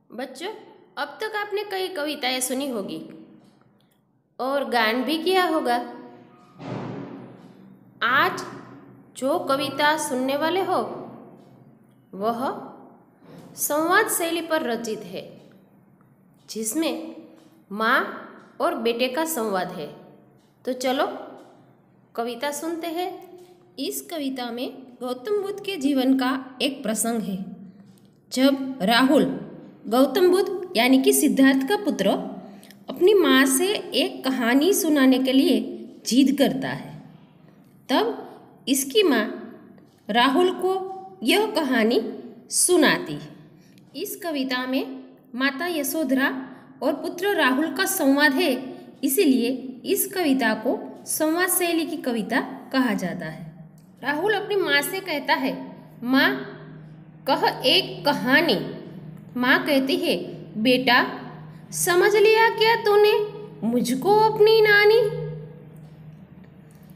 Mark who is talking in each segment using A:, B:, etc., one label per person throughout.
A: बच्चों, अब तक आपने कई कविताएं सुनी होगी और गान भी किया होगा। आज जो कविता सुनने वाले हो वह संवाद शैली पर रचित है, जिसमें माँ और बेटे का संवाद है। तो चलो कविता सुनते हैं। इस कविता में गौतम बुद्ध के जीवन का एक प्रसंग है, जब राहुल गौतम बुद्ध यानी कि सिद्धार्थ का पुत्र अपनी माँ से एक कहानी सुनाने के लिए जिद करता है। तब इसकी माँ राहुल को यह कहानी सुनाती है। इस कविता में माता यशोधरा और पुत्र राहुल का संवाद है, इसीलिए इस कविता को संवाद शैली की कविता कहा जाता है। राहुल अपनी माँ से कहता है, माँ कह एक कहानी। माँ कहती है, बेटा समझ लिया क्या तूने मुझको अपनी नानी।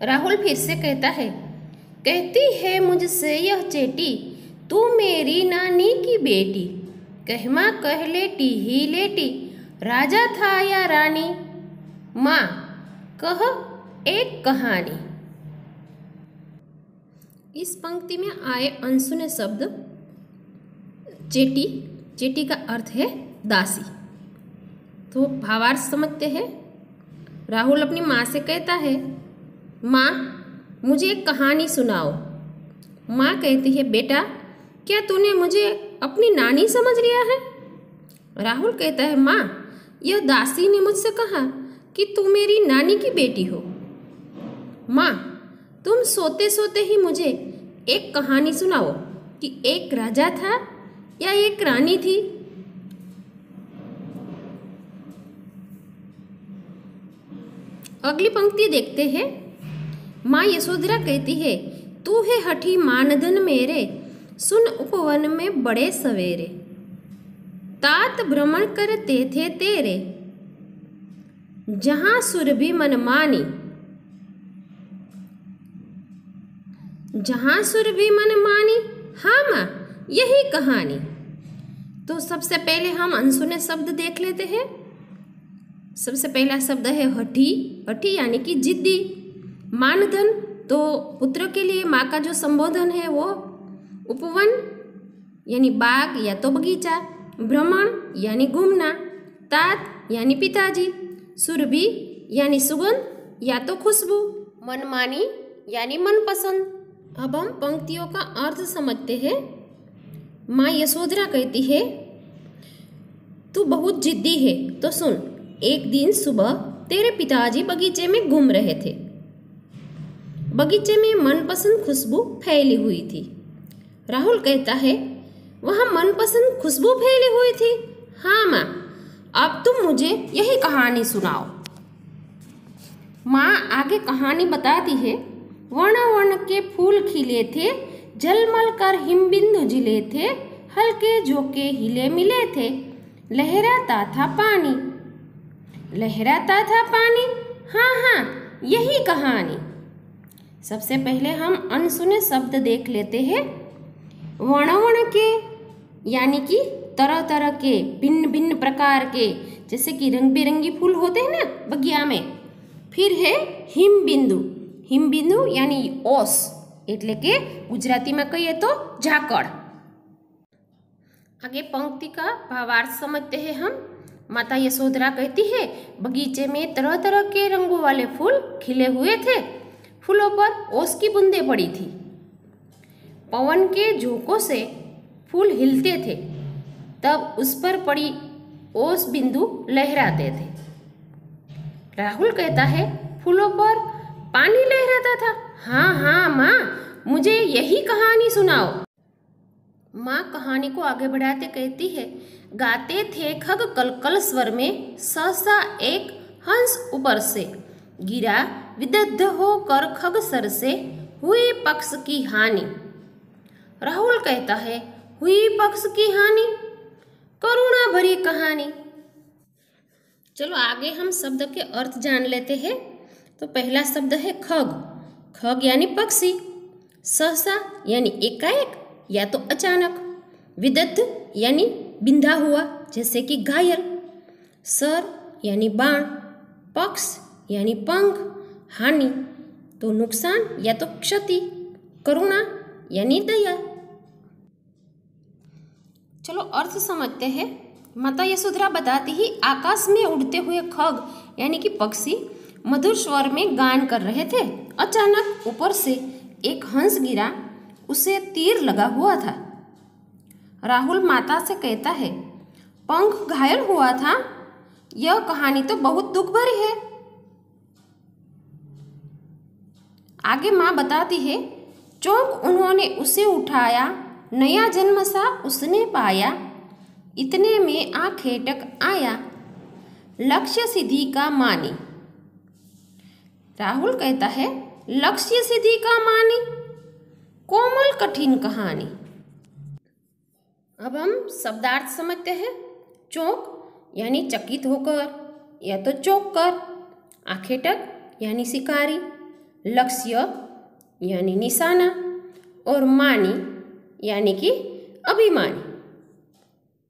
A: राहुल फिर से कहता है, कहती है मुझसे यह चेटी, तू मेरी नानी की बेटी। कह माँ कह लेटी ही लेटी, राजा था या रानी। माँ कह एक कहानी। इस पंक्ति में आए अनसुने शब्द चेटी, चेटी का अर्थ है दासी। तो भावार्थ समझते हैं। राहुल अपनी माँ से कहता है, माँ मुझे एक कहानी सुनाओ। माँ कहती है, बेटा क्या तूने मुझे अपनी नानी समझ लिया है। राहुल कहता है, माँ यह दासी ने मुझसे कहा कि तू मेरी नानी की बेटी हो। माँ तुम सोते सोते ही मुझे एक कहानी सुनाओ कि एक राजा था या एक रानी थी। अगली पंक्ति देखते हैं। माँ यशोधरा कहती है, तू है हठी मानधन मेरे, सुन उपवन में बड़े सवेरे। तात भ्रमण करते थे तेरे, जहां सुरभि मन मानी। जहां सुरभि मन मानी, हाँ माँ यही कहानी। तो सबसे पहले हम अनसुने शब्द देख लेते हैं। सबसे पहला शब्द है हठी। हठी यानी कि जिद्दी। मानधन, तो पुत्र के लिए माँ का जो संबोधन है वो। उपवन यानी बाग या तो बगीचा। भ्रमण यानी घूमना। तात यानी पिताजी। सुरभि यानी सुगंध या तो खुशबू। मनमानी यानी मनपसंद। अब हम पंक्तियों का अर्थ समझते हैं। माँ यशोधरा कहती है, तू बहुत जिद्दी है तो सुन। एक दिन सुबह तेरे पिताजी बगीचे में घूम रहे थे। बगीचे में मनपसंद खुशबू फैली हुई थी। राहुल कहता है, वहाँ मनपसंद खुशबू फैली हुई थी। हाँ माँ, अब तुम मुझे यही कहानी सुनाओ। माँ आगे कहानी बताती है, वर्ण वर्ण के फूल खिले थे, झलमल कर हिमबिंदु जिले थे, हल्के झोंके हिले मिले थे, लहराता था पानी। लहराता था पानी, हाँ हाँ यही कहानी। सबसे पहले हम अनसुने शब्द देख लेते हैं। वर्ण वर्ण के यानी कि तरह तरह के, भिन्न भिन्न प्रकार के, जैसे कि रंग बिरंगी फूल होते हैं ना बगिया में। फिर है हिमबिंदु। हिमबिंदु यानी ओस, એટલે કે ગુજરાતીમાં કહીએ તો ઝાકળ। आगे पंक्ति का भावार्थ समझते हैं हम। माता यशोधरा कहती है, बगीचे में तरह तरह के रंगों वाले फूल खिले हुए थे। फूलों पर ओस की बूंदें पड़ी थी। पवन के झोंकों से फूल हिलते थे, तब उस पर पड़ी ओस बिंदु लहराते थे। राहुल कहता है, फूलों पर पानी लहराता था। हाँ हाँ माँ, मुझे यही कहानी सुनाओ। माँ कहानी को आगे बढ़ाते कहती है, गाते थे खग कलकल स्वर में, सहसा एक हंस ऊपर से गिरा, विदग्ध होकर खग सर से, हुई पक्ष की हानि। राहुल कहता है, हुई पक्ष की हानि, करुणा भरी कहानी। चलो आगे हम शब्द के अर्थ जान लेते हैं। तो पहला शब्द है खग। खग यानी पक्षी। सहसा यानी एकाएक या तो अचानक। विदग्ध यानी बिंधा हुआ। जैसे कि घायल, सर यानी बाण, पक्ष यानी पंख, हानि तो नुकसान या तो क्षति, करुणा यानी दया। चलो अर्थ समझते हैं। माता यशोधरा बताती ही आकाश में उड़ते हुए खग यानी कि पक्षी मधुर स्वर में गान कर रहे थे। अचानक ऊपर से एक हंस गिरा, उसे तीर लगा हुआ था। राहुल माता से कहता है, पंख घायल हुआ था। यह कहानी तो बहुत दुख भरी है। आगे माँ बताती है, चौंक उन्होंने उसे उठाया, नया जन्म सा उसने पाया, इतने में आ खेटक आया, लक्ष्य सिद्धि का मानी। राहुल कहता है, लक्ष्य सिद्धि का मानी, कोमल कठिन कहानी। अब हम शब्दार्थ समझते हैं। चौंक यानी चकित होकर या तो चौंक कर, आखेटक यानी शिकारी, लक्ष्य यानी निशाना और मानी यानी कि अभिमानी।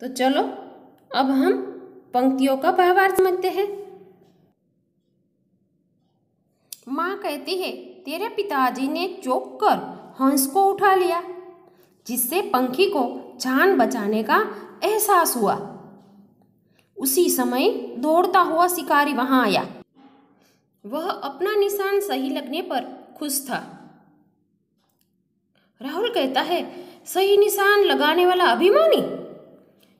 A: तो चलो अब हम पंक्तियों का भावार्थ समझते हैं। माँ कहती है, तेरे पिताजी ने चौंक कर हंस को उठा लिया, जिससे पंखी को जान बचाने का एहसास हुआ। उसी समय दौड़ता हुआ शिकारी वहां आया। वह अपना निशान सही लगने पर खुश था। राहुल कहता है, सही निशान लगाने वाला अभिमानी।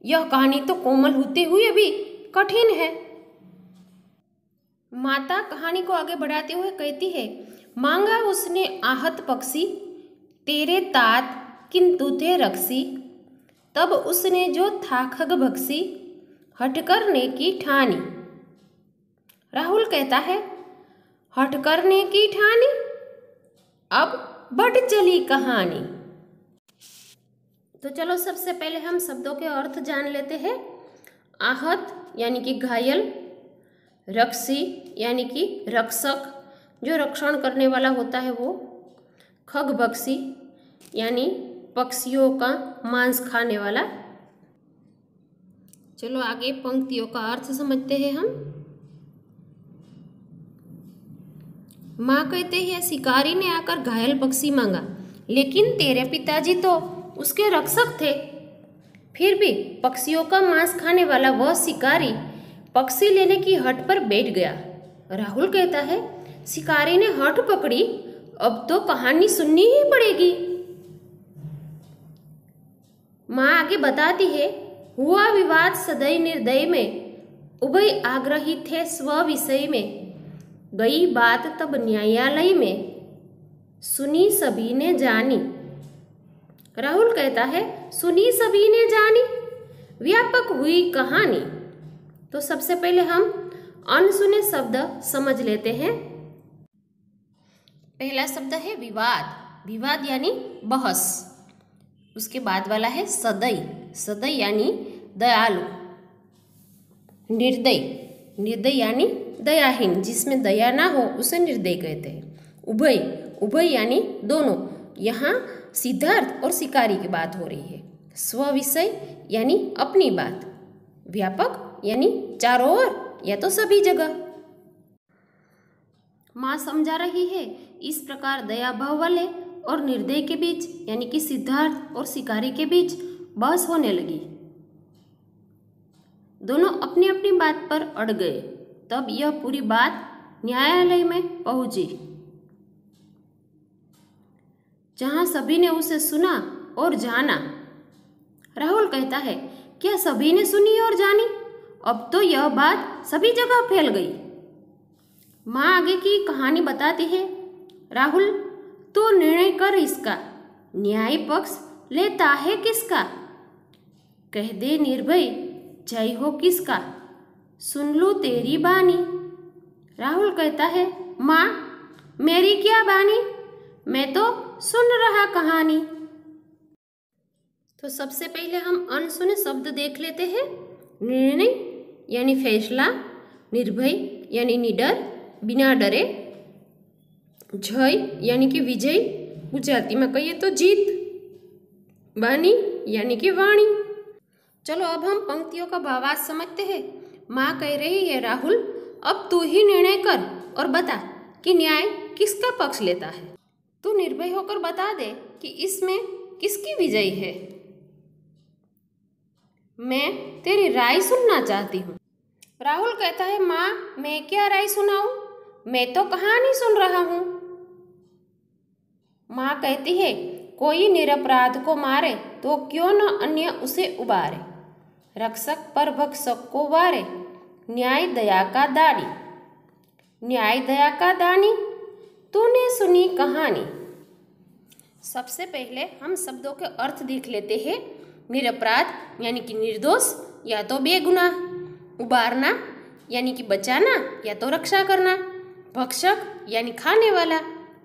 A: यह कहानी तो कोमल होते हुए भी कठिन है। माता कहानी को आगे बढ़ाते हुए कहती है, मांगा उसने आहत पक्षी, तेरे तात किंतु थे रक्षी, तब उसने जो था खग भक्षी, हट करने की ठानी। राहुल कहता है, हट करने की ठानी, अब बढ़ चली कहानी। तो चलो सबसे पहले हम शब्दों के अर्थ जान लेते हैं। आहत यानी कि घायल, रक्षी यानी कि रक्षक जो रक्षण करने वाला होता है वो, खगभक्षी यानी पक्षियों का मांस खाने वाला। चलो आगे पंक्तियों का अर्थ समझते हैं हम। माँ कहते हैं, शिकारी ने आकर घायल पक्षी मांगा, लेकिन तेरे पिताजी तो उसके रक्षक थे। फिर भी पक्षियों का मांस खाने वाला वह शिकारी पक्षी लेने की हट पर बैठ गया। राहुल कहता है, शिकारी ने हट पकड़ी, अब तो कहानी सुननी ही पड़ेगी। माँ आगे बताती है, हुआ विवाद सदय निर्दय में, उभय आग्रही थे स्व विषय में, गई बात तब न्यायालय में, सुनी सभी ने जानी। राहुल कहता है, सुनी सभी ने जानी, व्यापक हुई कहानी। तो सबसे पहले हम अनसुने शब्द समझ लेते हैं। पहला शब्द है विवाद। विवाद यानी बहस। उसके बाद वाला है सदय। सदय यानी दयालु। निर्दय। निर्दय यानी दयाहीन, जिसमें दया ना हो उसे निर्दय कहते हैं। उभय। उभय यानी दोनों। यहाँ सिद्धार्थ और शिकारी की बात हो रही है। स्व विषय यानी अपनी बात। व्यापक यानी चारों ओर या तो सभी जगह। माँ समझा रही है, इस प्रकार दया भाव वाले और निर्दय के बीच यानी कि सिद्धार्थ और शिकारी के बीच बहस होने लगी। दोनों अपनी अपनी बात पर अड़ गए। तब यह पूरी बात न्यायालय में पहुंची, जहां सभी ने उसे सुना और जाना। राहुल कहता है, क्या सभी ने सुनी और जानी? अब तो यह बात सभी जगह फैल गई। माँ आगे की कहानी बताती है, राहुल तो निर्णय कर इसका, न्याय पक्ष लेता है किसका? कह दे निर्भय जय हो किसका, सुन लो तेरी बानी। राहुल कहता है, माँ मेरी क्या बानी, मैं तो सुन रहा कहानी। तो सबसे पहले हम अनसुने शब्द देख लेते हैं। निर्णय यानी फैसला, निर्भय यानी निडर, बिना डरे, जय यानी कि विजय, गुजराती में कहिए तो जीत, बानी यानी कि वाणी। चलो अब हम पंक्तियों का भावार्थ समझते हैं। माँ कह रही है, राहुल अब तू ही निर्णय कर और बता कि न्याय किसका पक्ष लेता है। तू निर्भय होकर बता दे कि इसमें किसकी विजयी है। मैं तेरी राय सुनना चाहती हूँ। राहुल कहता है, माँ मैं क्या राय सुनाऊं, मैं तो कहानी सुन रहा हूँ। माँ कहती है, कोई निरपराध को मारे तो क्यों न अन्य उसे उबारे, रक्षक पर भक्षक को वारे, न्याय दया का दानी। न्याय दया का दानी, तूने सुनी कहानी। सबसे पहले हम शब्दों के अर्थ देख लेते हैं। निरपराध यानी कि निर्दोष या तो बेगुनाह, उबारना यानी कि बचाना या तो रक्षा करना, भक्षक यानी खाने वाला,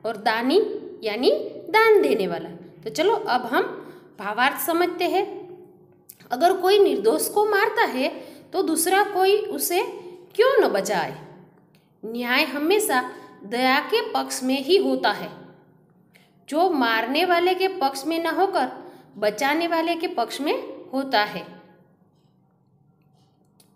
A: और दानी यानी दान देने वाला। तो चलो अब हम भावार्थ समझते हैं। अगर कोई निर्दोष को मारता है तो दूसरा कोई उसे क्यों न बचाए। न्याय हमेशा दया के पक्ष में ही होता है, जो मारने वाले के पक्ष में न होकर बचाने वाले के पक्ष में होता है।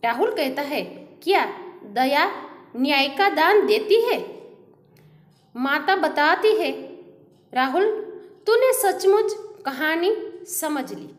A: राहुल कहता है, क्या दया न्याय का दान देती है। माता बताती है, राहुल तूने सचमुच कहानी समझ ली।